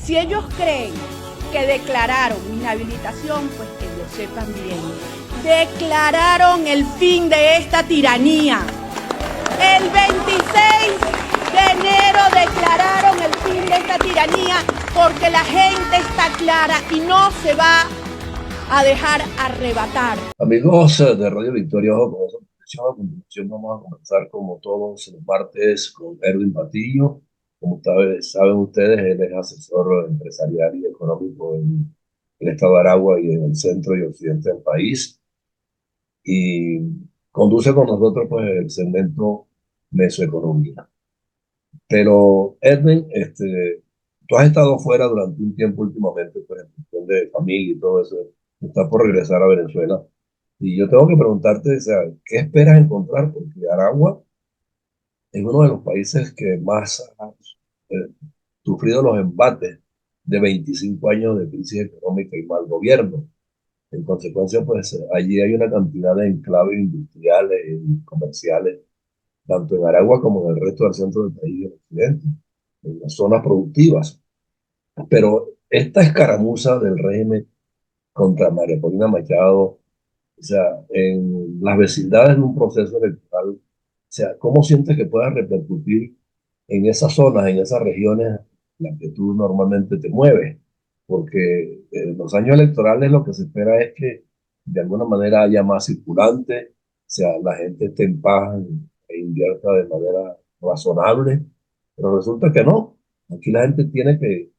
Si ellos creen que declararon inhabilitación, pues que lo sepan bien. Declararon el fin de esta tiranía. El 26 de enero declararon el fin de esta tiranía porque la gente está clara y no se va a dejar arrebatar. Amigos de Radio Victoria, con esa reflexión, a continuación vamos a comenzar como todos los martes con Erwin Patillo. Como saben ustedes, él es asesor empresarial y económico en el estado de Aragua y en el centro y occidente del país. Y conduce con nosotros pues el segmento Mesoeconomía. Pero Edwin, tú has estado fuera durante un tiempo últimamente, pues en cuestión de familia y todo eso. Estás por regresar a Venezuela. Y yo tengo que preguntarte, o sea, ¿qué esperas encontrar? Porque Aragua es uno de los países que más ha sufrido los embates de 25 años de crisis económica y mal gobierno. En consecuencia, pues allí hay una cantidad de enclaves industriales y comerciales, tanto en Aragua como en el resto del centro del país y del occidente, en las zonas productivas. Pero esta escaramuza del régimen contra María Corina Machado, o sea, en las vecindades de un proceso electoral, o sea, ¿cómo sientes que pueda repercutir en esas zonas, en esas regiones en las que tú normalmente te mueves? Porque en los años electorales lo que se espera es que de alguna manera haya más circulante, o sea, la gente esté en paz e invierta de manera razonable, pero resulta que no. Aquí la gente tiene que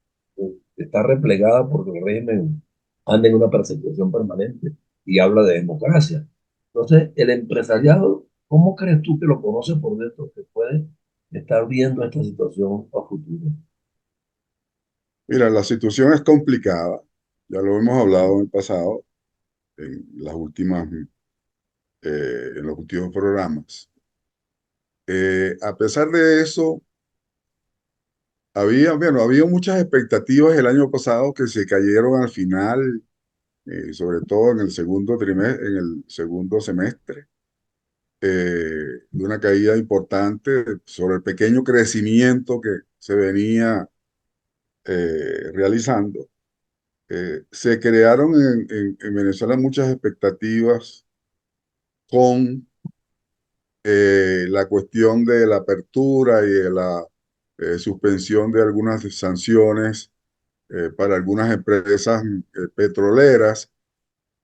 estar replegada porque el régimen anda en una persecución permanente y habla de democracia. Entonces, el empresariado, ¿cómo crees tú que lo conoce por dentro que puede estar viendo esta situación a futuro? Mira, la situación es complicada, ya lo hemos hablado en el pasado, en los últimos programas. A pesar de eso, había muchas expectativas el año pasado que se cayeron al final, sobre todo en el segundo trimestre, en el segundo semestre, de una caída importante sobre el pequeño crecimiento que se venía realizando. Se crearon en Venezuela muchas expectativas con la cuestión de la apertura y de la suspensión de algunas sanciones para algunas empresas petroleras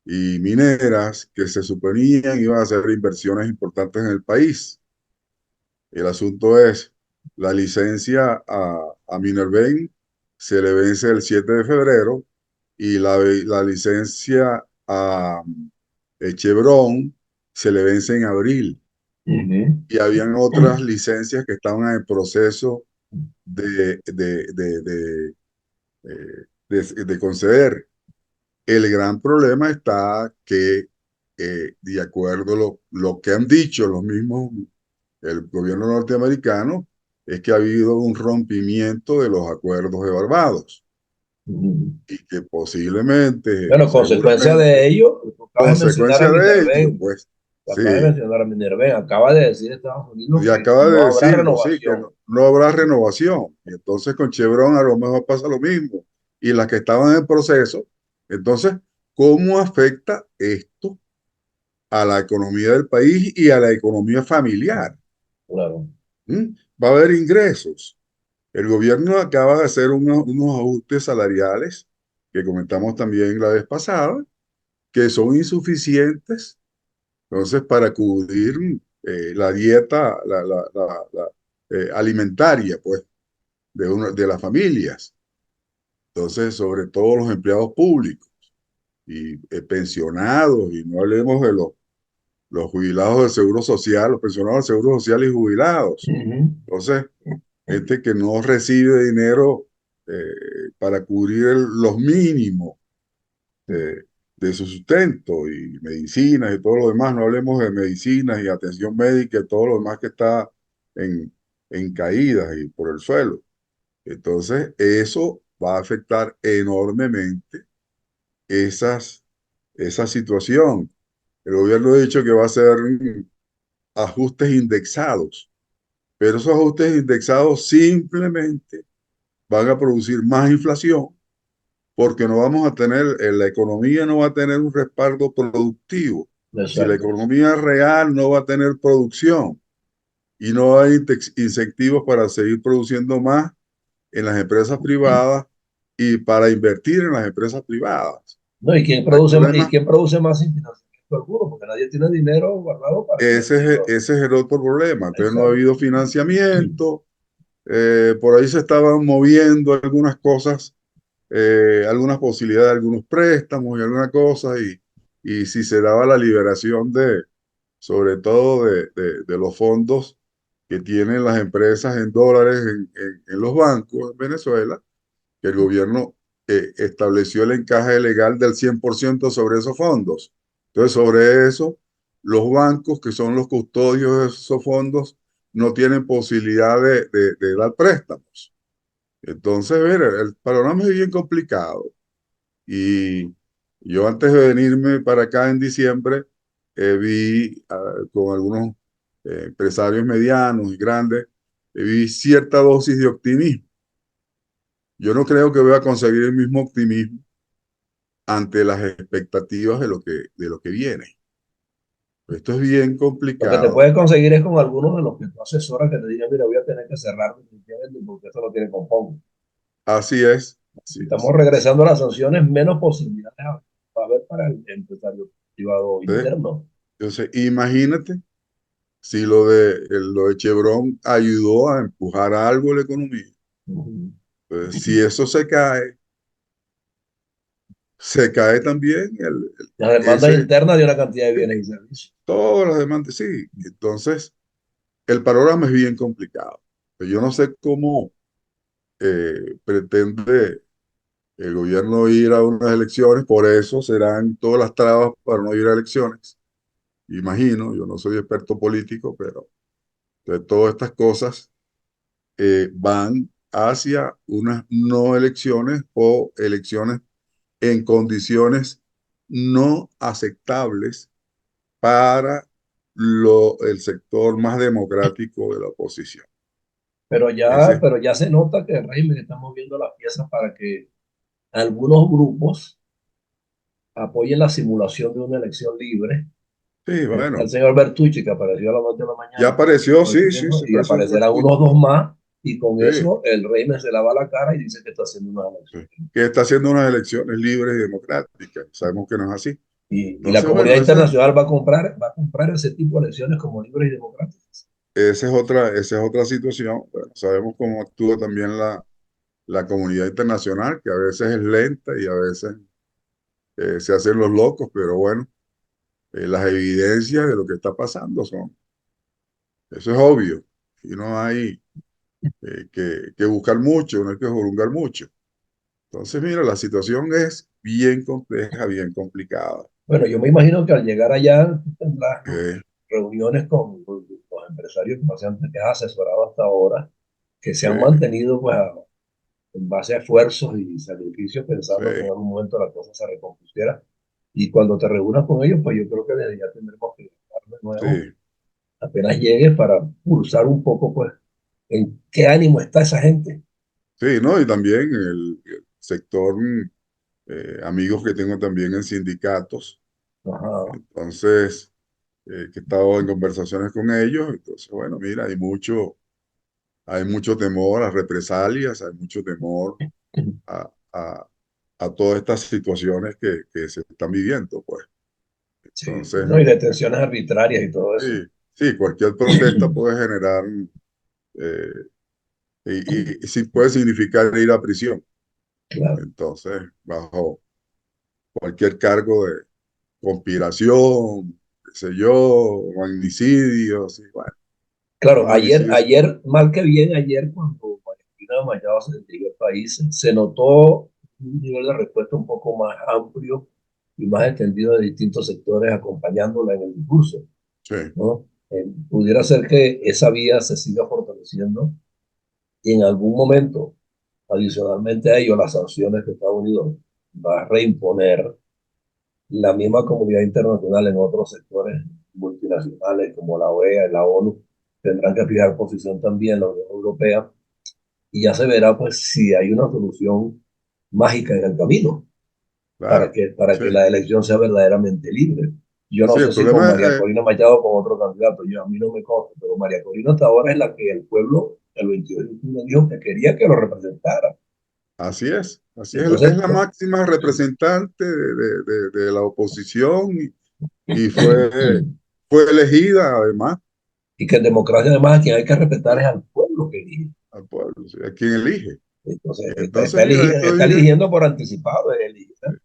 y mineras que se suponían iban a hacer inversiones importantes en el país. El asunto es, la licencia a Minervain se le vence el 7 de febrero y la licencia a Chevron se le vence en abril. Y habían otras licencias que estaban en el proceso de conceder. El gran problema está que, de acuerdo a lo que han dicho los mismos, el gobierno norteamericano, es que ha habido un rompimiento de los acuerdos de Barbados y que posiblemente, Bueno, consecuencia de ello, acabas de mencionar a consecuencia de ello, Minerven, pues, sí, acabas de mencionar a Minerven, acaba de decir Estados Unidos y que acaba no de habrá decirlo, sí, que renovación. no habrá renovación. Y entonces con Chevron a lo mejor pasa lo mismo. Y las que estaban en proceso, entonces, ¿cómo afecta esto a la economía del país y a la economía familiar? Claro. ¿Mm? Va a haber ingresos. El gobierno acaba de hacer unos ajustes salariales que comentamos también la vez pasada, que son insuficientes, entonces, para cubrir la dieta alimentaria, pues, de las familias. Entonces, sobre todo los empleados públicos y pensionados, y no hablemos de los jubilados del Seguro Social, los pensionados del Seguro Social y jubilados. Entonces, gente que no recibe dinero para cubrir los mínimos de su sustento y medicinas y todo lo demás. No hablemos de medicinas y atención médica y todo lo demás que está en, en caídas y por el suelo. Entonces, eso va a afectar enormemente esa situación. El gobierno ha dicho que va a hacer ajustes indexados, pero esos ajustes indexados simplemente van a producir más inflación porque no vamos a tener, la economía no va a tener un respaldo productivo. Si la Exacto. economía real no va a tener producción y no hay incentivos para seguir produciendo más en las empresas privadas y para invertir en las empresas privadas. No, El problema, ¿y quién produce más sin financiamiento alguno? Porque nadie tiene dinero guardado para invertirlo. ese es el otro problema. Entonces no ha Exacto. habido financiamiento. Por ahí se estaban moviendo algunas cosas, algunas posibilidades, algunos préstamos y algunas cosas, y si se daba la liberación de, sobre todo de los fondos que tienen las empresas en dólares en los bancos en Venezuela, que el gobierno estableció el encaje legal del 100% sobre esos fondos. Entonces, sobre eso, los bancos, que son los custodios de esos fondos, no tienen posibilidad de dar préstamos. Entonces, ver, el panorama es bien complicado. Y yo antes de venirme para acá en diciembre, vi con algunos empresarios medianos y grandes, vi cierta dosis de optimismo. Yo no creo que voy a conseguir el mismo optimismo ante las expectativas de lo que viene. Esto es bien Lo que te complicado. puedes conseguir es con algunos de los que tú asesoras que te digan, mira, voy a tener que cerrar definitivamente porque eso no tiene compongo. Así es, Si así estamos es. regresando a las sanciones, menos posibilidades va a haber para el empresario privado Entonces, interno. imagínate si lo de Chevron ayudó a empujar algo en la economía. Ujú. Pues, si eso se cae también Las demandas ese, internas de una cantidad de bienes y servicios. todas las demandas, sí. Entonces, el panorama es bien complicado. Pero yo no sé cómo pretende el gobierno ir a unas elecciones, por eso serán todas las trabas para no ir a elecciones. Imagino, yo no soy experto político, pero de todas estas cosas van hacia unas no elecciones o elecciones en condiciones no aceptables para el sector más democrático de la oposición. Ese, Pero ya se nota que el régimen está moviendo las piezas para que algunos grupos apoyen la simulación de una elección libre. sí, Está el bueno, señor Bertucci, que apareció a las 2 de la ya mañana, apareció, todo ese sí, sí, tiempo, se y apareció el aparecerán Bertucci. unos dos más, y con Sí, eso el régimen se lava la cara y dice que está haciendo una sí, elección. que está haciendo unas elecciones libres y democráticas. Sabemos que no es así. Y la Entonces, comunidad bueno, internacional va a comprar ese tipo de elecciones como libres y democráticas. esa es otra situación. Bueno, sabemos cómo actúa también la comunidad internacional, que a veces es lenta y a veces se hacen los locos, pero bueno, las evidencias de lo que está pasando eso es obvio. Y no hay que buscar mucho, no hay que juzgar mucho. Entonces, mira, la situación es bien compleja, bien complicada. Bueno, yo me imagino que al llegar allá tú tendrás, ¿no?, Eh, reuniones con los empresarios que has asesorado hasta ahora, que se sí, han mantenido pues en base a esfuerzos y sacrificios sí, pensando que en algún momento la cosa se recompusiera. Y cuando te reúnas con ellos, pues yo creo que desde ya tendremos que hablar de nuevo, sí, apenas llegues, para pulsar un poco pues en qué ánimo está esa gente. sí, ¿no? Y también el sector, amigos que tengo también en sindicatos, Ajá, entonces, que he estado en conversaciones con ellos, entonces, bueno, mira, hay mucho temor a represalias, hay mucho temor a, a, a todas estas situaciones que se están viviendo, pues. sí, Entonces, no, y detenciones arbitrarias y todo eso. sí, sí, cualquier protesta puede generar, eh, y sí puede significar ir a prisión. Claro. Entonces, bajo cualquier cargo de conspiración, qué sé yo, magnicidio, sí, bueno, el Claro, magnicidio, mal que bien, ayer cuando Valentina Machado se llegó al país, se notó un nivel de respuesta un poco más amplio y más extendido de distintos sectores acompañándola en el discurso, sí, ¿no? Pudiera ser que esa vía se siga fortaleciendo y en algún momento, adicionalmente a ello, las sanciones que Estados Unidos va a reimponer, la misma comunidad internacional en otros sectores multinacionales como la OEA y la ONU tendrán que fijar posición también, la Unión Europea, y ya se verá pues si hay una solución mágica en el camino claro. para Sí, que la elección sea verdaderamente libre. Yo no sí, sé el si con problema es, María Corina Machado o con otro candidato, yo, a mí no me consta, pero María Corina hasta ahora es la que el pueblo el 22 de octubre dijo que quería que lo representara. así es Entonces, la máxima representante de la oposición y fue elegida además y que en democracia además a quien hay que respetar es al pueblo que elige. al pueblo, sí, a quien elige. Entonces, Y entonces, mira, esto está viene, eligiendo por anticipado,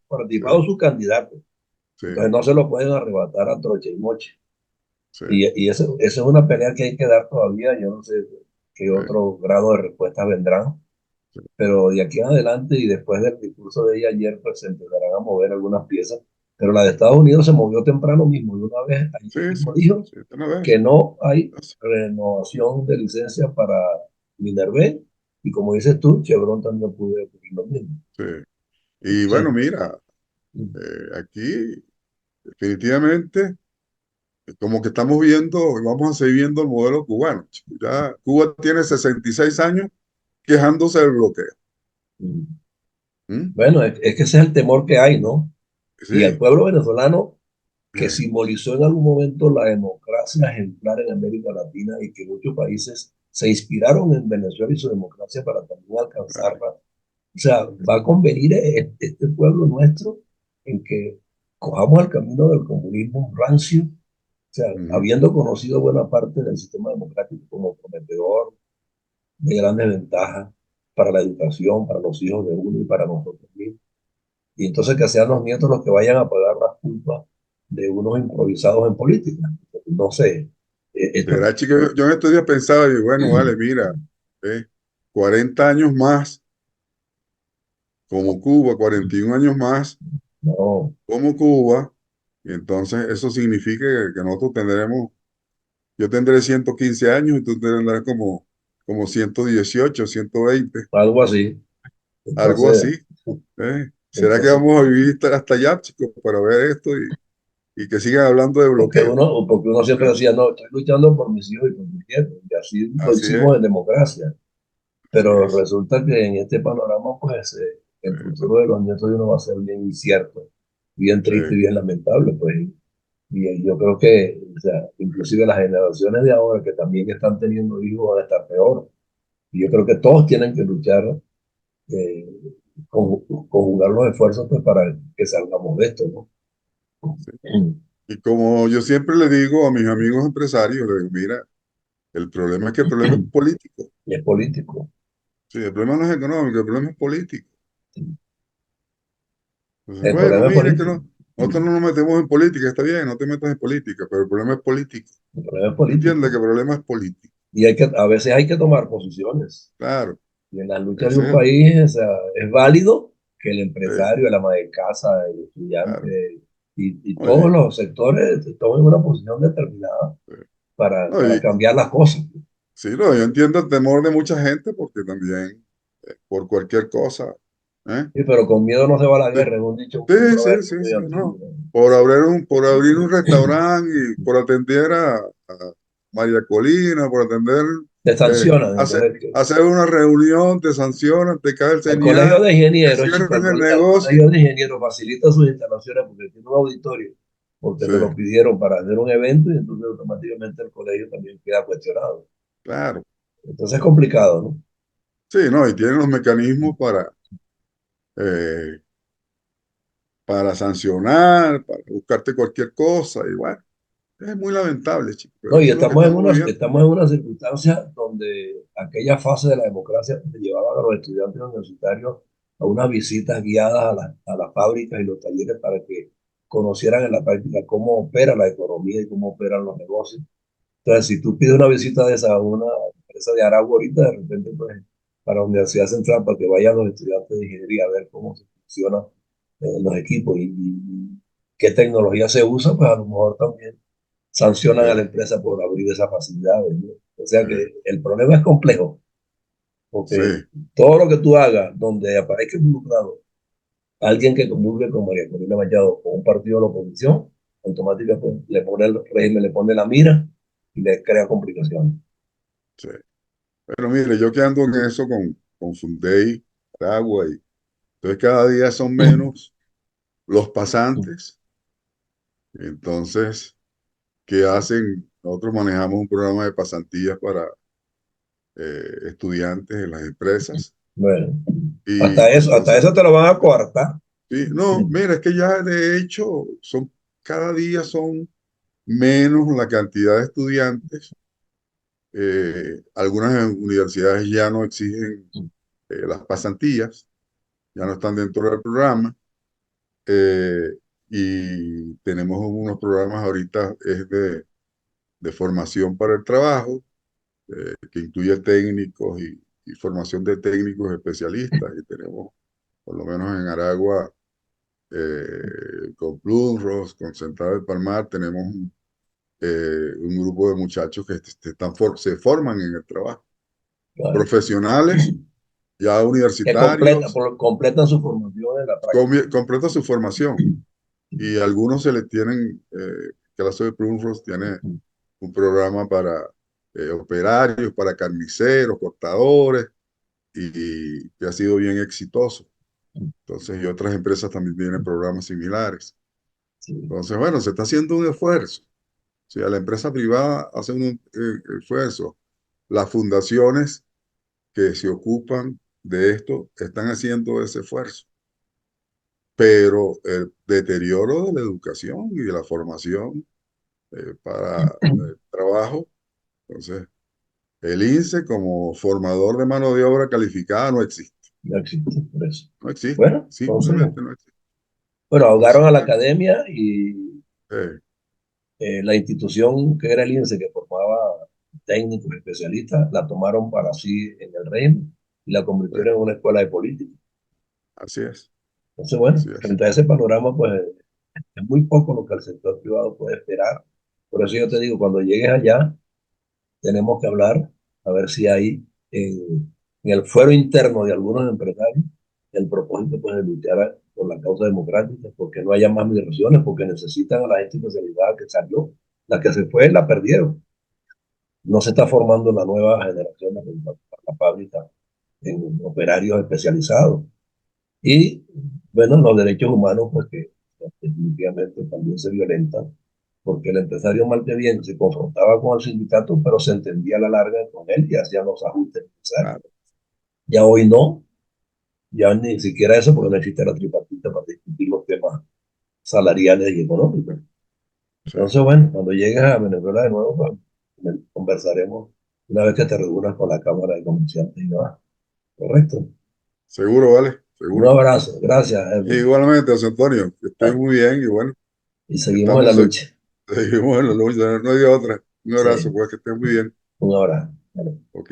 por sí, anticipado su candidato. sí, Entonces no se lo pueden arrebatar a troche y moche. sí, Y eso es una pelea que hay que dar todavía. Yo no sé qué sí, otro grado de respuesta vendrán, sí, pero de aquí en adelante y después del discurso de ella ayer, pues se empezarán a mover algunas piezas. Pero la de Estados Unidos se movió temprano mismo y una vez ayer sí, sí, mismo sí, dijo sí, de una vez. que no hay renovación de licencia para Minervé y como dices tú, Chevron también puede ocurrir lo mismo. Sí. Y bueno, Entonces, mira, aquí definitivamente como que estamos viendo y vamos a seguir viendo el modelo cubano, chico. Ya Cuba tiene 66 años quejándose del bloqueo. ¿Mm? bueno, es que ese es el temor que hay, ¿no? Y el Sí, pueblo venezolano que eh, simbolizó en algún momento la democracia ejemplar en América Latina y que muchos países se inspiraron en Venezuela y su democracia para también ay, alcanzarla. O sea, va a convenir este pueblo nuestro en que cojamos el camino del comunismo rancio, o sea, ujú, habiendo conocido buena parte del sistema democrático como prometedor, de grandes ventajas para la educación, para los hijos de uno y para nosotros mismos. Y entonces que sean los nietos los que vayan a pagar las culpas de unos improvisados en política. No sé, esto, será, chico, yo en estos días pensaba, y bueno, vale, mira, eh, 40 años más como Cuba, 41 años más no, como Cuba, y entonces eso significa que nosotros tendremos, yo tendré 115 años y tú tendrás como 118, 120, algo así. algo Entonces, así. ¿Será que entonces vamos a vivir hasta allá, chicos, para ver esto y que sigan hablando de bloqueo? porque uno siempre ¿Eh? decía, no, estoy luchando por mis hijos y por mis nietos, y así lo Así es, hicimos en democracia. así Pero es. resulta que en este panorama, pues el futuro de los nietos de uno va a ser bien incierto, bien Sí, triste y bien lamentable, pues. Y yo creo que, o sea, inclusive las generaciones de ahora que también están teniendo hijos van a estar peor. Y yo creo que todos tienen que luchar, eh, conjugar los esfuerzos pues, para que salgamos de esto, ¿no? sí. Y como yo siempre le digo a mis amigos empresarios, le digo, mira, el problema es que el problema es político. Y es político. Sí, el problema no es económico, el problema es político. Entonces, El bueno, problema es mire que político. no, nosotros no nos metemos en política, está bien, no te metas en política, pero el problema es político. El problema es Entiende que político. el problema es político. Y a veces hay que tomar posiciones. Claro, Y en la lucha de ese un es el, país, o sea, es válido que el sí, empresario, el ama de casa, el claro. estudiante y todos Oye, los sectores tomen una posición determinada no, para cambiar las cosas. sí, no, yo entiendo el temor de mucha gente porque también por cualquier cosa, ¿eh? Sí, pero con miedo no se va a la Sí, guerra, es un dicho, un sí, sí, proverbio sí, muy sí, antiguo, no. ¿no? Por abrir un restaurante y por atender a María Colina, por atender, Te sancionan, hacer, entonces, hacer una reunión, te sancionan, te cae el el colegio señal, de te ingenieros, chico, cierran el el negocio. colegio de ingenieros facilita sus instalaciones porque tiene un auditorio, porque Sí, te lo pidieron para hacer un evento y entonces automáticamente el colegio también queda cuestionado. claro. Entonces es complicado, ¿no? Sí, no, y tienen los mecanismos eh, para sancionar, para buscarte cualquier cosa, y bueno, es muy lamentable, chicos, pero No, y eso es lo que estamos viviendo. estamos en una circunstancia donde aquella fase de la democracia te llevaba a los estudiantes universitarios a unas visitas guiadas a las fábricas y los talleres para que conocieran en la práctica cómo opera la economía y cómo operan los negocios. Entonces, si tú pides una visita de esa a una empresa de Aragua ahorita, de repente, pues, para la Universidad Central, para que vayan los estudiantes de ingeniería a ver cómo se funcionan los equipos y qué tecnología se usa, pues a lo mejor también sancionan a la Sí, empresa por abrir esas facilidades, ¿no? O sea sí, que el problema es complejo, sí, porque todo lo que tú hagas donde aparezca involucrado alguien que comulgue con María Corina Machado o un partido de la oposición, automáticamente pues, le pone el régimen, le pone la mira y le crea complicaciones. sí. Bueno, mire, yo que ando en eso con Fundey, Aragua, y entonces cada día son menos los pasantes. Entonces, ¿qué hacen? Nosotros manejamos un programa de pasantías para estudiantes en las empresas. Bueno, Y hasta entonces, eso te lo van a coartar. sí, no, mira, es que ya de hecho cada día son menos la cantidad de estudiantes. Algunas universidades ya no exigen las pasantías, ya no están dentro del programa. Y tenemos unos programas ahorita es de formación para el trabajo, que incluye técnicos y formación de técnicos especialistas. Y tenemos, por lo menos en Aragua, con Plumros, con Central del Palmar, tenemos un grupo de muchachos que se forman en el trabajo. Claro. Profesionales, ya Que universitarios, completan su formación en la práctica. completan su formación. Y algunos se les tienen, el caso de Plumros tiene un programa para operarios, para carniceros, cortadores, y que ha sido bien exitoso. Entonces, y otras empresas también tienen programas similares. Sí, Entonces, bueno, se está haciendo un esfuerzo. O sea, la empresa privada hace un esfuerzo. Las fundaciones que se ocupan de esto están haciendo ese esfuerzo. Pero el deterioro de la educación y de la formación para el trabajo, entonces, el INSE como formador de mano de obra calificada no existe. no existe por eso. No existe. Bueno, entonces, Simplemente no existe. bueno, ahogaron Entonces, a la bueno, academia y eh, la institución que era el INSE, que formaba técnicos especialistas, la tomaron para sí en el reino y la convirtieron en una escuela de política. así es, Entonces, bueno, así es. frente a ese panorama, pues es muy poco lo que el sector privado puede esperar. Por eso yo te digo, cuando llegues allá, tenemos que hablar, a ver si hay en el fuero interno de algunos empresarios el propósito pues, de luchar por la causa democrática, porque no haya más migraciones, porque necesitan a la gente especializada que salió. La que se fue la perdieron. No se está formando la nueva generación de la fábrica en operarios especializados. Y bueno, los derechos humanos, pues que definitivamente también se violentan, porque el empresario mal que bien se confrontaba con el sindicato, pero se entendía a la larga con él y hacía los ajustes necesarios. Claro, Ya hoy no, ya ni siquiera eso, porque no existe la tripartita para discutir los temas salariales y económicos. sí. Entonces, bueno, cuando llegues a Venezuela de nuevo, pues, conversaremos una vez que te reúnas con la Cámara de Comerciantes y demás. Correcto. Seguro, vale, Un seguro. abrazo. Gracias, Edwin. Igualmente, José Antonio, que estés Ah, muy bien y bueno, y seguimos en la estamos, lucha. seguimos en la lucha, no hay de otra. Un Sí, abrazo, pues que estés muy bien. un abrazo. Ok.